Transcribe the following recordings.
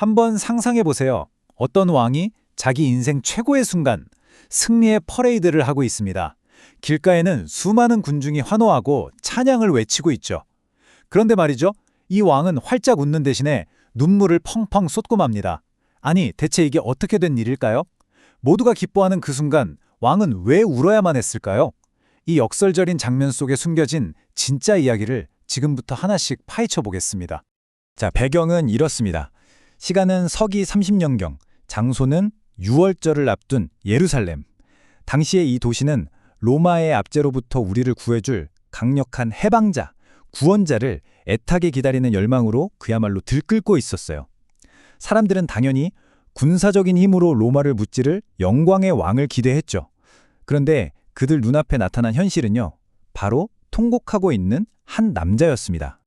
한번 상상해 보세요. 어떤 왕이 자기 인생 최고의 순간, 승리의 퍼레이드를 하고 있습니다. 길가에는 수많은 군중이 환호하고 찬양을 외치고 있죠. 그런데 말이죠. 이 왕은 활짝 웃는 대신에 눈물을 펑펑 쏟고 맙니다. 아니, 대체 이게 어떻게 된 일일까요? 모두가 기뻐하는 그 순간 왕은 왜 울어야만 했을까요? 이 역설적인 장면 속에 숨겨진 진짜 이야기를 지금부터 하나씩 파헤쳐 보겠습니다. 자, 배경은 이렇습니다. 시간은 서기 30년경, 장소는 유월절을 앞둔 예루살렘. 당시에 이 도시는 로마의 압제로부터 우리를 구해줄 강력한 해방자, 구원자를 애타게 기다리는 열망으로 그야말로 들끓고 있었어요. 사람들은 당연히 군사적인 힘으로 로마를 무찌를 영광의 왕을 기대했죠. 그런데 그들 눈앞에 나타난 현실은요, 바로 통곡하고 있는 한 남자였습니다.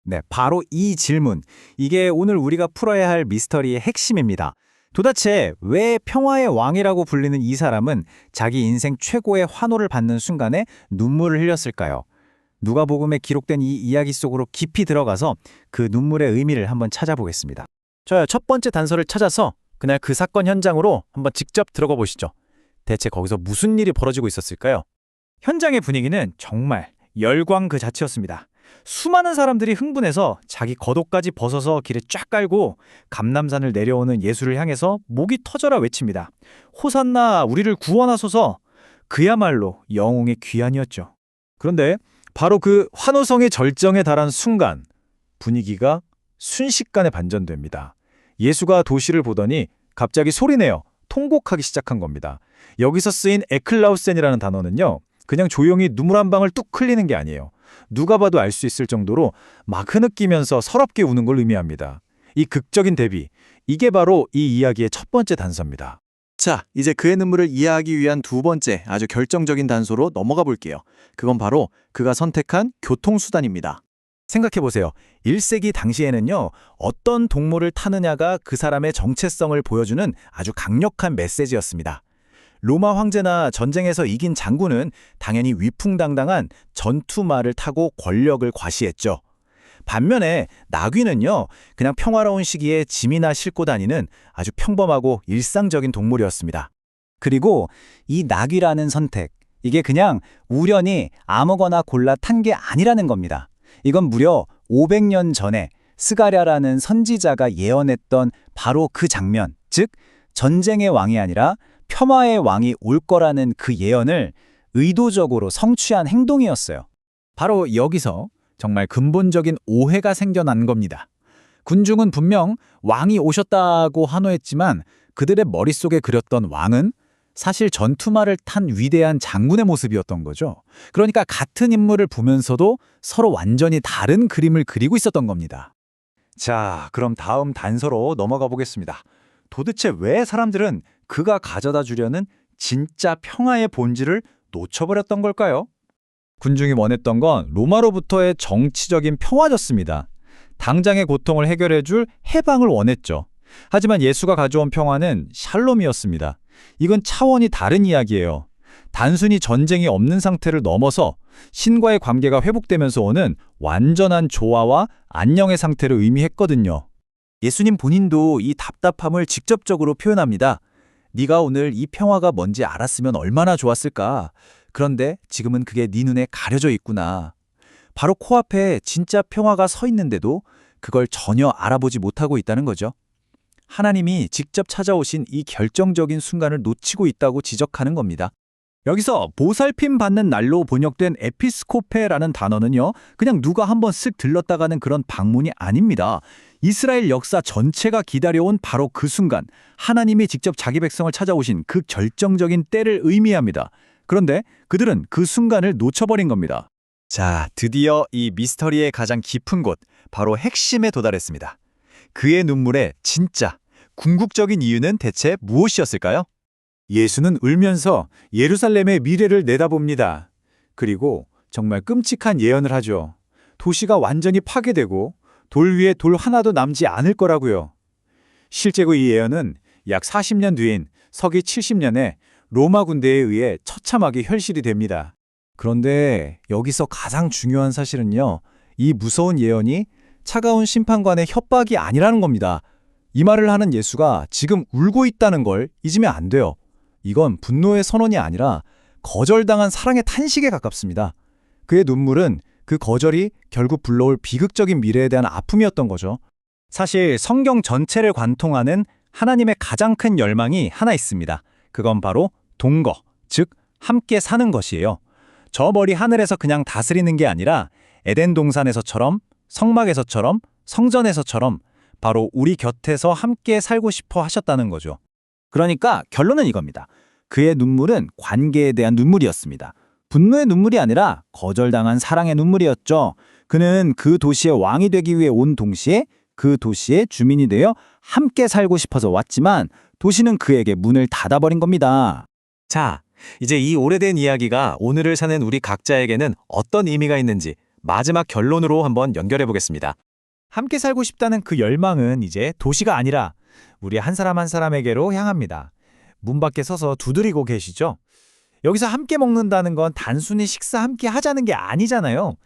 네, 바로 이 질문. 이게 오늘 우리가 풀어야 할 미스터리의 핵심입니다. 도대체 왜 평화의 왕이라고 불리는 이 사람은 자기 인생 최고의 환호를 받는 순간에 눈물을 흘렸을까요? 누가복음에 기록된 이 이야기 속으로 깊이 들어가서 그 눈물의 의미를 한번 찾아보겠습니다. 저요, 첫 번째 단서를 찾아서 그날 그 사건 현장으로 한번 직접 들어가 보시죠. 대체 거기서 무슨 일이 벌어지고 있었을까요? 현장의 분위기는 정말 열광 그 자체였습니다. 수많은 사람들이 흥분해서 자기 겉옷까지 벗어서 길에 쫙 깔고 감람산을 내려오는 예수를 향해서 목이 터져라 외칩니다. 호산나, 우리를 구원하소서. 그야말로 영웅의 귀환이었죠. 그런데 바로 그 환호성의 절정에 달한 순간 분위기가 순식간에 반전됩니다. 예수가 도시를 보더니 갑자기 소리내어 통곡하기 시작한 겁니다. 여기서 쓰인 에클라우센이라는 단어는요, 그냥 조용히 눈물 한 방울 뚝 흘리는 게 아니에요. 누가 봐도 알 수 있을 정도로 막 흐느끼면서 서럽게 우는 걸 의미합니다. 이 극적인 대비, 이게 바로 이 이야기의 첫 번째 단서입니다. 자, 이제 그의 눈물을 이해하기 위한 두 번째 아주 결정적인 단서로 넘어가 볼게요. 그건 바로 그가 선택한 교통수단입니다. 생각해보세요. 1세기 당시에는요, 어떤 동물을 타느냐가 그 사람의 정체성을 보여주는 아주 강력한 메시지였습니다. 로마 황제나 전쟁에서 이긴 장군은 당연히 위풍당당한 전투말을 타고 권력을 과시했죠. 반면에 나귀는요, 그냥 평화로운 시기에 짐이나 싣고 다니는 아주 평범하고 일상적인 동물이었습니다. 그리고 이 나귀라는 선택, 이게 그냥 우연히 아무거나 골라 탄 게 아니라는 겁니다. 이건 무려 500년 전에 스가랴라는 선지자가 예언했던 바로 그 장면, 즉 전쟁의 왕이 아니라 평화의 왕이 올 거라는 그 예언을 의도적으로 성취한 행동이었어요. 바로 여기서 정말 근본적인 오해가 생겨난 겁니다. 군중은 분명 왕이 오셨다고 환호했지만 그들의 머릿속에 그렸던 왕은 사실 전투말을 탄 위대한 장군의 모습이었던 거죠. 그러니까 같은 인물을 보면서도 서로 완전히 다른 그림을 그리고 있었던 겁니다. 자, 그럼 다음 단서로 넘어가 보겠습니다. 도대체 왜 사람들은 그가 가져다 주려는 진짜 평화의 본질을 놓쳐버렸던 걸까요? 군중이 원했던 건 로마로부터의 정치적인 평화였습니다. 당장의 고통을 해결해줄 해방을 원했죠. 하지만 예수가 가져온 평화는 샬롬이었습니다. 이건 차원이 다른 이야기예요. 단순히 전쟁이 없는 상태를 넘어서 신과의 관계가 회복되면서 오는 완전한 조화와 안녕의 상태를 의미했거든요. 예수님 본인도 이 답답함을 직접적으로 표현합니다. 네가 오늘 이 평화가 뭔지 알았으면 얼마나 좋았을까. 그런데 지금은 그게 네 눈에 가려져 있구나. 바로 코앞에 진짜 평화가 서 있는데도 그걸 전혀 알아보지 못하고 있다는 거죠. 하나님이 직접 찾아오신 이 결정적인 순간을 놓치고 있다고 지적하는 겁니다. 여기서 보살핌 받는 날로 번역된 에피스코페라는 단어는요, 그냥 누가 한번 쓱 들렀다가는 그런 방문이 아닙니다. 이스라엘 역사 전체가 기다려온 바로 그 순간, 하나님이 직접 자기 백성을 찾아오신 그 결정적인 때를 의미합니다. 그런데 그들은 그 순간을 놓쳐버린 겁니다. 자, 드디어 이 미스터리의 가장 깊은 곳, 바로 핵심에 도달했습니다. 그의 눈물의 진짜 궁극적인 이유는 대체 무엇이었을까요? 예수는 울면서 예루살렘의 미래를 내다봅니다. 그리고 정말 끔찍한 예언을 하죠. 도시가 완전히 파괴되고 돌 위에 돌 하나도 남지 않을 거라고요. 실제로 이 예언은 약 40년 뒤인 서기 70년에 로마 군대에 의해 처참하게 현실이 됩니다. 그런데 여기서 가장 중요한 사실은요, 이 무서운 예언이 차가운 심판관의 협박이 아니라는 겁니다. 이 말을 하는 예수가 지금 울고 있다는 걸 잊으면 안 돼요. 이건 분노의 선언이 아니라 거절당한 사랑의 탄식에 가깝습니다. 그의 눈물은 그 거절이 결국 불러올 비극적인 미래에 대한 아픔이었던 거죠. 사실 성경 전체를 관통하는 하나님의 가장 큰 열망이 하나 있습니다. 그건 바로 동거, 즉 함께 사는 것이에요. 저 멀리 하늘에서 그냥 다스리는 게 아니라 에덴 동산에서처럼, 성막에서처럼, 성전에서처럼 바로 우리 곁에서 함께 살고 싶어 하셨다는 거죠. 그러니까 결론은 이겁니다. 그의 눈물은 관계에 대한 눈물이었습니다. 분노의 눈물이 아니라 거절당한 사랑의 눈물이었죠. 그는 그 도시의 왕이 되기 위해 온 동시에 그 도시의 주민이 되어 함께 살고 싶어서 왔지만 도시는 그에게 문을 닫아버린 겁니다. 자, 이제 이 오래된 이야기가 오늘을 사는 우리 각자에게는 어떤 의미가 있는지 마지막 결론으로 한번 연결해 보겠습니다. 함께 살고 싶다는 그 열망은 이제 도시가 아니라 우리 한 사람 한 사람에게로 향합니다. 문 밖에 서서 두드리고 계시죠? 여기서 함께 먹는다는 건 단순히 식사 함께 하자는 게 아니잖아요.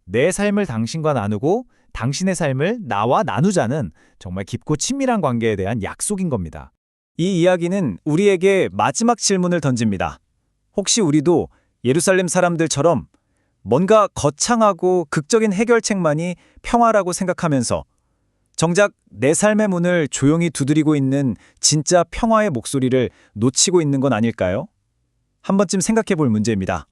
내 삶을 당신과 나누고 당신의 삶을 나와 나누자는 정말 깊고 친밀한 관계에 대한 약속인 겁니다. 이 이야기는 우리에게 마지막 질문을 던집니다. 혹시 우리도 예루살렘 사람들처럼 뭔가 거창하고 극적인 해결책만이 평화라고 생각하면서 정작 내 삶의 문을 조용히 두드리고 있는 진짜 평화의 목소리를 놓치고 있는 건 아닐까요? 한 번쯤 생각해 볼 문제입니다.